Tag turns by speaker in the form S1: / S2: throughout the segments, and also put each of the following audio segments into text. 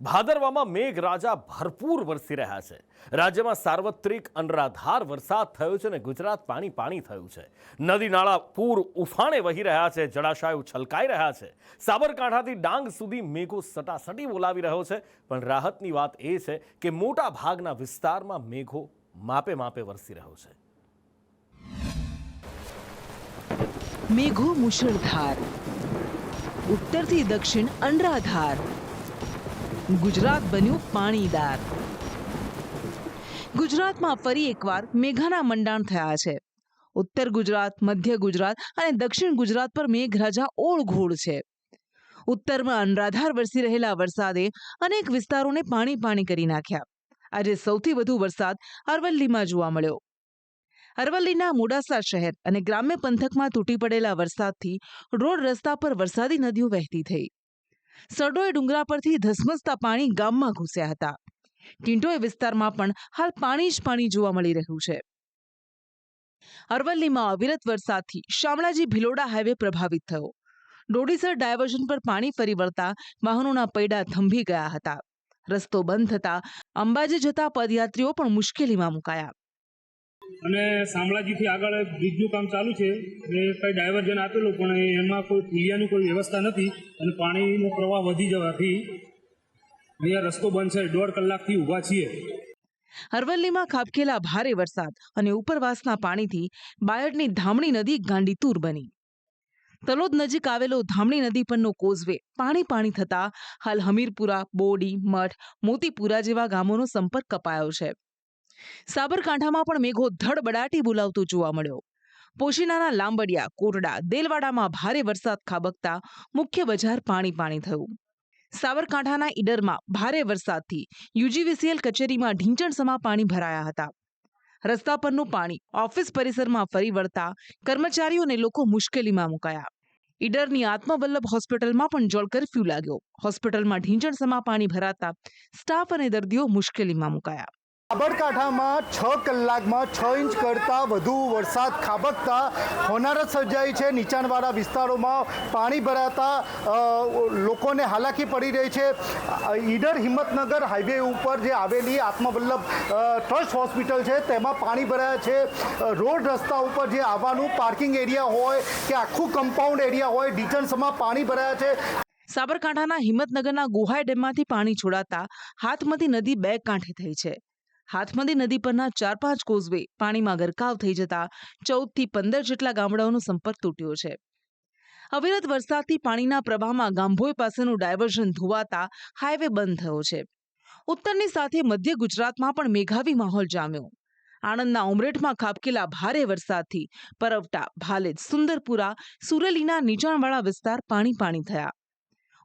S1: ભાદરવામાં મેઘરાજા ભરપૂર વરસી રહ્યા છે। રાજ્યમાં સાર્વત્રિક અનરાધાર વરસાદ થયો છે અને ગુજરાત પાણી પાણી થયું છે। નદી નાળા પૂર ઉફાણે વહી રહ્યા છે, જળાશયો છલકાઈ રહ્યા છે। સાબરકાંઠાથી ડાંગ સુધી મેઘો સટાસટી બોલાવી રહ્યો છે। પણ રાહતની વાત એ છે કે મોટા ભાગના વિસ્તારમાં મેઘો માપે માપે વરસી રહ્યો છે।
S2: મેઘો મુશળધાર, ઉત્તરથી દક્ષિણ અનરાધાર, ગુજરાત બન્યું પાણીદાર। ગુજરાતમાં ફરી એકવાર મેઘાના મંડાણ થયા છે। ઉત્તર ગુજરાત, મધ્ય ગુજરાત અને દક્ષિણ ગુજરાત પર મેઘરાજા ઓળઘોળ છે। ઉત્તરમાં અનરાધાર વરસી રહેલા વરસાદે અનેક વિસ્તારોને પાણી પાણી કરી નાખ્યા। આજે સૌથી વધુ વરસાદ અરવલ્લીમાં જોવા મળ્યો। અરવલ્લીના મોડાસા શહેર અને ગ્રામ્ય પંથકમાં તૂટી પડેલા વરસાદથી રોડ રસ્તા પર વરસાદી નદીઓ વહેતી થઈ। સરડોઈ ડુંગરા પરથી ધસમસતા પાણી ગામમાં ઘૂસ્યા હતા। ટિંટોઈ વિસ્તારમાં પણ હાલ પાણી જ પાણી જોવા મળી રહ્યું છે। અરવલ્લીમાં અવિરત વરસાદથી શામળાજી ભિલોડા હાઈવે પ્રભાવિત થયો। ડોડીસર ડાયવર્ઝન પર પાણી ફરી વળતા વાહનોના પૈડા થંભી ગયા હતા। રસ્તો બંધ થતા અંબાજી જતા પદયાત્રીઓ પણ મુશ્કેલીમાં મુકાયા।
S3: અને શામળાજીથી આગળ બ્રિજનું કામ ચાલુ છે એ કંઈ ડાયવર્ઝન આપેલું પણ એમાં કોઈ પુલિયાની કોઈ વ્યવસ્થા નથી અને પાણીનો પ્રવાહ વધી જવાથી અહીંયા રસ્તો બંધ છે। 1.5 કલાકથી ઊભા છીએ।
S2: અરવલ્લીમાં ખાબકેલા ભારે વરસાદ અને ઉપરવાસના પાણીથી બાયડની ધામણી નદી ગાંડીતુર બની। તલોદ નજીક આવેલો ધામણી નદી પરનો કોઝવે પાણી પાણી થતા હાલ હમીરપુરા, બોડી, મઠ, મોતીપુરા જેવા ગામોનો સંપર્ક કપાયો છે। સાબરકાંઠામાં પણ મેઘો ધડબડાટી બોલાવતો જોવા મળ્યો। પોશીનાના લાંબડિયા, કોટડા, દેલવાડામાં ભારે વરસાદ ખાબકતા મુખ્ય બજાર પાણી પાણી થયું। સાબરકાંઠાના ઈડરમાં ભારે વરસાદથી યુજીવીસીએલ કચેરીમાં ઢીંચણસમા પાણી ભરાયા હતા। રસ્તા પરનું પાણી ઓફિસ પરિસરમાં ફરી વળતા કર્મચારીઓ અને લોકો મુશ્કેલીમાં મુકાયા। ઈડરની આત્મવલ્લભ હોસ્પિટલમાં પણ જળ કરફ્યુ લાગ્યો। હોસ્પિટલમાં ઢીંચણસમા પાણી ભરાતા સ્ટાફ અને દર્દીઓ મુશ્કેલીમાં મુકાયા।
S4: સાબરકાંઠામાં 6 કલાકમાં 6 ઇંચ કરતાં વધુ વરસાદ ખાબકતા હોનારત સર્જાઈ છે। નીચાણવાળા વિસ્તારોમાં પાણી ભરાતા લોકોને હાલાકી પડી રહી છે। ઈડર હિંમતનગર હાઈવે ઉપર જે આવેલી આત્મવલ્લભ ટ્રસ્ટ હોસ્પિટલ છે તેમાં પાણી ભરાયા છે। રોડ રસ્તા ઉપર જે આવવાનું પાર્કિંગ એરિયા હોય કે આખું કમ્પાઉન્ડ એરિયા હોય, ઢીંચણસમાં પાણી ભરાયા છે।
S2: સાબરકાંઠાના હિંમતનગરના ગોહાઈ ડેમમાંથી પાણી છોડાતા હાથમતી નદી બે કાંઠે થઈ છે। હાથમતી નદી પરના 4-5 કોઝવે પાણીમાં ગરકાવ થઈ જતા 14 થી 15 જેટલા ગામડાઓનો સંપર્ક તૂટ્યો છે। અવિરત વરસાદથી પાણીના પ્રવાહમાં ગાંભોઈ પાસેનું ડાયવર્ઝન ધોવાતા હાઈવે બંધ થયો છે। ઉત્તરની સાથે મધ્ય ગુજરાતમાં પણ મેઘાવી માહોલ જામ્યો। આણંદના ઉમરેઠમાં ખાબકેલા ભારે વરસાદથી પરવટા, ભાલેજ, સુંદરપુરા, સુરેલીના નીચાણવાળા વિસ્તાર પાણી પાણી થયા।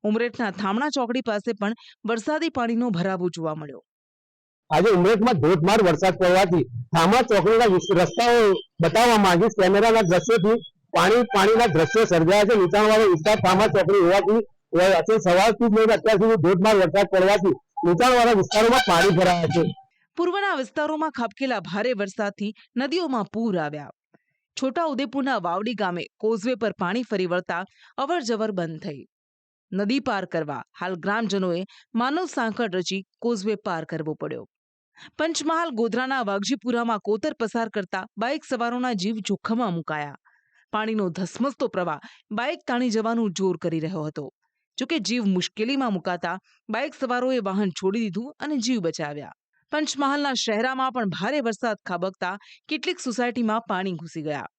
S2: ઉમરેઠના થામણા ચોકડી પાસે પણ વરસાદી પાણીનો ભરાવો જોવા મળ્યો।
S5: આજે ઉમરેઠમાં ધોધમાર વરસાદ પડવાથી થામા ચોકડીના રસ્તાઓ બતાવવા માંગીશ। કેમેરાના દ્રશ્યોથી પાણીના દ્રશ્યો સર્જાયા છે। નીચાણવાળો વિસ્તાર થામા ચોકડી હોવાથી સવારથી જ લઈને અત્યાર સુધી ધોધમાર વરસાદ પડવાથી નીચાણવાળા વિસ્તારોમાં પાણી ભરાયા છે।
S2: પૂર્વના વિસ્તારોમાં ખાબકેલા ભારે વરસાદથી નદીઓમાં પૂર આવ્યા। છોટાઉદેપુરના વાવડી ગામે કોઝવે પર પાણી ફરી વળતા અવરજવર બંધ થઈ। નદી પાર કરવા હાલ ગ્રામજનોએ માનવ સાંકળ રચી કોઝવે પાર કરવો પડ્યો। પંચમહાલ ગોધરાના વાઘજીપુરામાં કોતર પસાર કરતા બાઇક સવારોના જીવ જોખમમાં મુકાયા। પાણીનો ધસમસતો પ્રવાહ બાઇક તાણી જવાનું જોર કરી રહ્યો હતો। જોકે જીવ મુશ્કેલીમાં મુકાતા બાઇક સવારોએ વાહન છોડી દીધું અને જીવ બચાવ્યા। પંચમહાલના શહેરામાં પણ ભારે વરસાદ ખાબકતા કેટલીક સોસાયટીમાં પાણી ઘૂસી ગયા।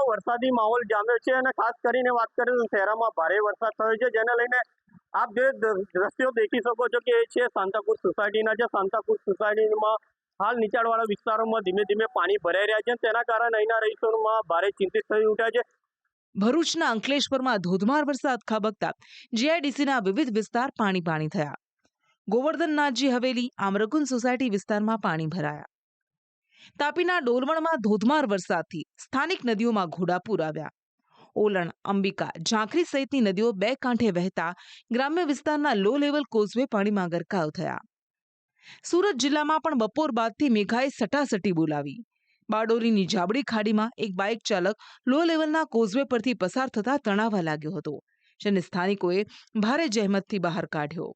S6: વરસાદી માહોલ જામ્યો છે અને ખાસ કરીને વાત કરીએ તો શહેરમાં ભારે વરસાદ થયો છે, જેને લઈને આપ જે દ્રશ્યો દેખી શકો છો કે એ છે સાંતાક્રુઝ સોસાયટીના। જે સાંતાક્રુઝ સોસાયટીમાં હાલ નીચાણવાળા વિસ્તારોમાં ધીમે ધીમે પાણી ભરાઈ રહ્યા છે। તેના કારણે અહીંના રહીશોમાં ભારે ચિંતિત થઈ ઉઠ્યા છે।
S2: ભરૂચના અંકલેશ્વરમાં ધોધમાર વરસાદ ખાબકતા જીઆઈડીસીના વિવિધ વિસ્તાર પાણી પાણી થયા। ગોવર્ધનનાથજી હવેલી, આમરકુંજ સોસાયટી વિસ્તારમાં પાણી ભરાયા। તાપીના ડોલવણમાં ધોધમાર વરસાદથી સ્થાનિક નદીઓમાં ઘોડાપૂર આવ્યા। ઓલણ, અંબિકા, ઝાંખરી સહિતની નદીઓ બે કાંઠે વહેતા ગ્રામ્ય વિસ્તારના લો લેવલ કોઝવે પાણીમાં ગરકાવ થયા। સુરત જિલ્લામાં પણ બપોર બાદથી મેઘાએ સટાસટી બોલાવી। બારડોલીની જાબડી ખાડીમાં એક બાઇક ચાલક લો લેવલના કોઝવે પરથી પસાર થતા તણાવા લાગ્યો હતો, જેને સ્થાનિકોએ ભારે જહેમતથી બહાર કાઢ્યો।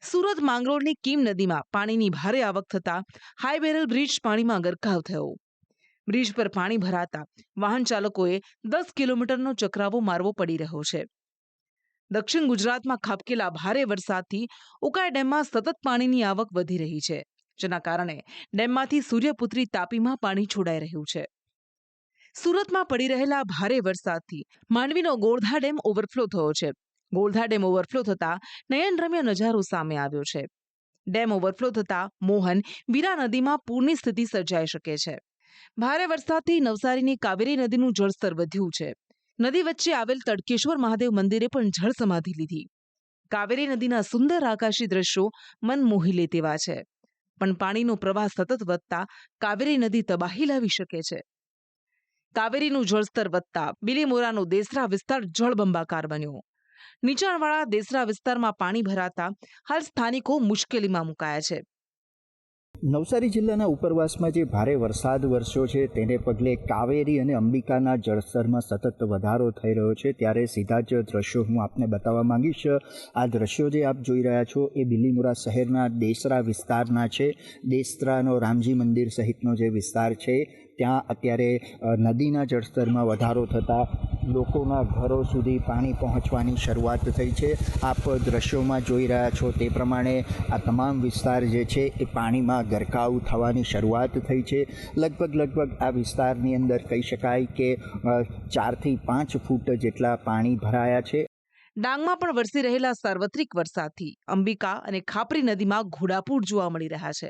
S2: સુરત માંગરોળની કીમ નદીમાં પાણીની ભારે આવક થતા હાઈ બેરલ બ્રિજ પાણીમાં ગરકાવ થયો. બ્રિજ પર પાણી ભરાતા વાહન ચાલકોએ 10 કિલોમીટરનો ચક્રાવો મારવો પડી રહ્યો છે. દક્ષિણ ગુજરાતમાં ખાબકેલા ભારે વરસાદથી ઉકાઈ ડેમમાં સતત પાણીની આવક વધી રહી છે, જેના કારણે ડેમમાંથી સૂર્યપુત્રી તાપીમાં પાણી છોડાઈ રહ્યું છે. સુરતમાં પડી રહેલા ભારે વરસાદથી માંડવીનો ગોળધા ડેમ ઓવરફ્લો થયો છે. ગોળધા ડેમ ઓવરફ્લો થતા નયનરમ્ય નજારો સામે આવ્યો છે. ડેમ ઓવરફ્લો થતા મોહન વીરા નદીમાં પૂરની સ્થિતિ સર્જાઈ શકે છે. ભારે વરસાદથી નવસારીની કાવેરી નદીનું જળસ્તર વધ્યું છે. નદી વચ્ચે આવેલ તડકેશ્વર મહાદેવ મંદિરે પણ જળ સમાધિ લીધી. કાવેરી નદીના સુંદર આકાશી દ્રશ્યો મન મોહી લે તેવા છે, પણ પાણીનો પ્રવાહ સતત વધતા કાવેરી નદી તબાહી લાવી શકે છે. કાવેરીનું જળસ્તર વધતા બિલીમોરાનો દેસરા વિસ્તાર જળબંબાકાર બન્યો. નીચાણવાળા દેસરા વિસ્તારમાં પાણી ભરાતા હાલ સ્થાનિકો મુશ્કેલીમાં મુકાયા છે.
S7: નવસારી જિલ્લાના ઉપરવાસમાં જે ભારે વરસાદ વરસ્યો છે તેને પગલે કાવેરી અને અંબિકાના જળસ્તરમાં સતત વધારો થઈ રહ્યો છે. ત્યારે સીધા જ દ્રશ્યો હું આપને બતાવવા માંગીશ. આ દ્રશ્યો જે આપ જોઈ રહ્યા છો એ બિલીમોરા શહેરના દેસરા વિસ્તારના છે. દેસરાનો રામજી મંદિર સહિતનો જે વિસ્તાર છે ત્યાં અત્યારે નદીના જળસ્તરમાં વધારો થતાં લોકોના ઘરો સુધી પાણી પહોંચવાની શરૂઆત થઈ છે. આપ દ્રશ્યોમાં જોઈ રહ્યા છો તે પ્રમાણે આ તમામ વિસ્તાર જે છે એ પાણીમાં ગરકાવ થવાની શરૂઆત થઈ છે. લગભગ આ વિસ્તારની અંદર કહી શકાય કે 4 થી 5 ફૂટ જેટલા પાણી ભરાયા છે.
S2: ડાંગમાં પણ વરસી રહેલા સાર્વત્રિક વરસાદથી અંબિકા અને ખાપરી નદીમાં ઘોડાપૂર જોવા મળી રહ્યા છે.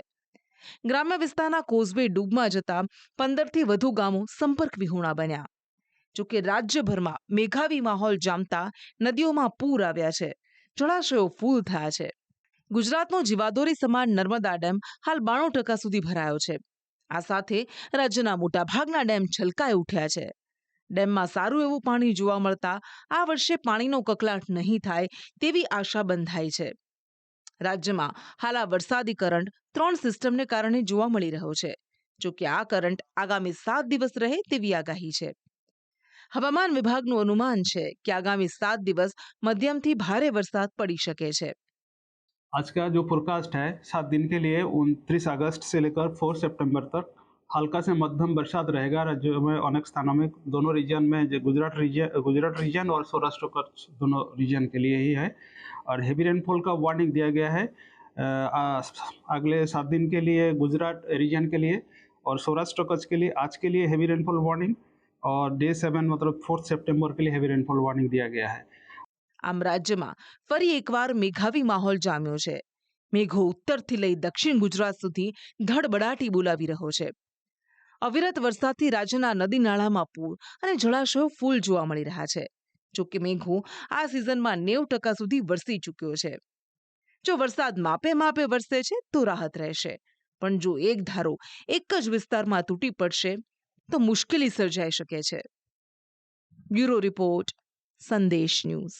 S2: ગ્રામ્ય વિસ્તારના કોઝવે ડૂબમાં જતા 15થી વધુ ગામો સંપર્ક વિહોણા બન્યા. જોકે રાજ્યભરમાં મેઘાવી માહોલ જામતા નદીઓમાં પૂર આવ્યા છે, જળાશયો ફૂલ થયા છે. ગુજરાતનો જીવાદોરી સમાન નર્મદા ડેમ હાલ 92% સુધી ભરાયો છે. આ સાથે રાજ્યના મોટાભાગના ડેમ છલકાઈ ઉઠ્યા છે. ડેમમાં સારું એવું પાણી જોવા મળતા આ વર્ષે પાણીનો કકળાટ નહીં થાય તેવી આશા બંધાઈ છે. રાજ્યમાં હાલ આ વરસાદી કરંટ 3 સિસ્ટમને કારણે જોવા મળી રહ્યો છે. જોકે આ કરંટ આગામી 7 દિવસ રહે તેવી આગાહી છે. હવામાન વિભાગનું અનુમાન છે કે આગામી 7 દિવસ મધ્યમથી ભારે વરસાદ પડી શકે છે.
S8: आज का जो फोरकास्ट है 7 दिन के लिए 29 अगस्त से लेकर 4 सितंबर तक हल्का से मध्यम बरसात रहेगा. राज्य में अनेक स्थानों में दोनों रीजन में गुजरात रीजन और सौराष्ट्र कच्छ दोनों रीजन के लिए ही है. और हेवी रेनफॉल का वार्निंग दिया गया है अगले 7 दिन के लिए गुजरात रीजन के लिए और सौराष्ट्र कच्छ के लिए आज के लिए हेवी रेनफॉल वार्निंग और डे 7 मतलब 4 सितंबर के लिए हेवी रेनफॉल वार्निंग दिया गया है.
S2: આમ રાજ્યમાં ફરી એકવાર મેઘાવી માહોલ જામ્યો છે. મેઘો ઉત્તરથી લઈ દક્ષિણ ગુજરાત સુધી ધડબડાટી બોલાવી રહ્યો છે. અવિરત વરસાદથી રાજ્યના નદી નાળામાં પૂર અને જળાશયો ફૂલ જોવા મળી રહ્યા છે. જોકે મેઘો આ સિઝનમાં 90% સુધી વરસી ચૂક્યો છે. જો વરસાદ માપે વરસે છે તો રાહત રહેશે, પણ જો એક ધારો એક જ વિસ્તારમાં તૂટી પડશે તો મુશ્કેલી સર્જાઈ શકે છે. બ્યુરો રિપોર્ટ, સંદેશ ન્યૂઝ.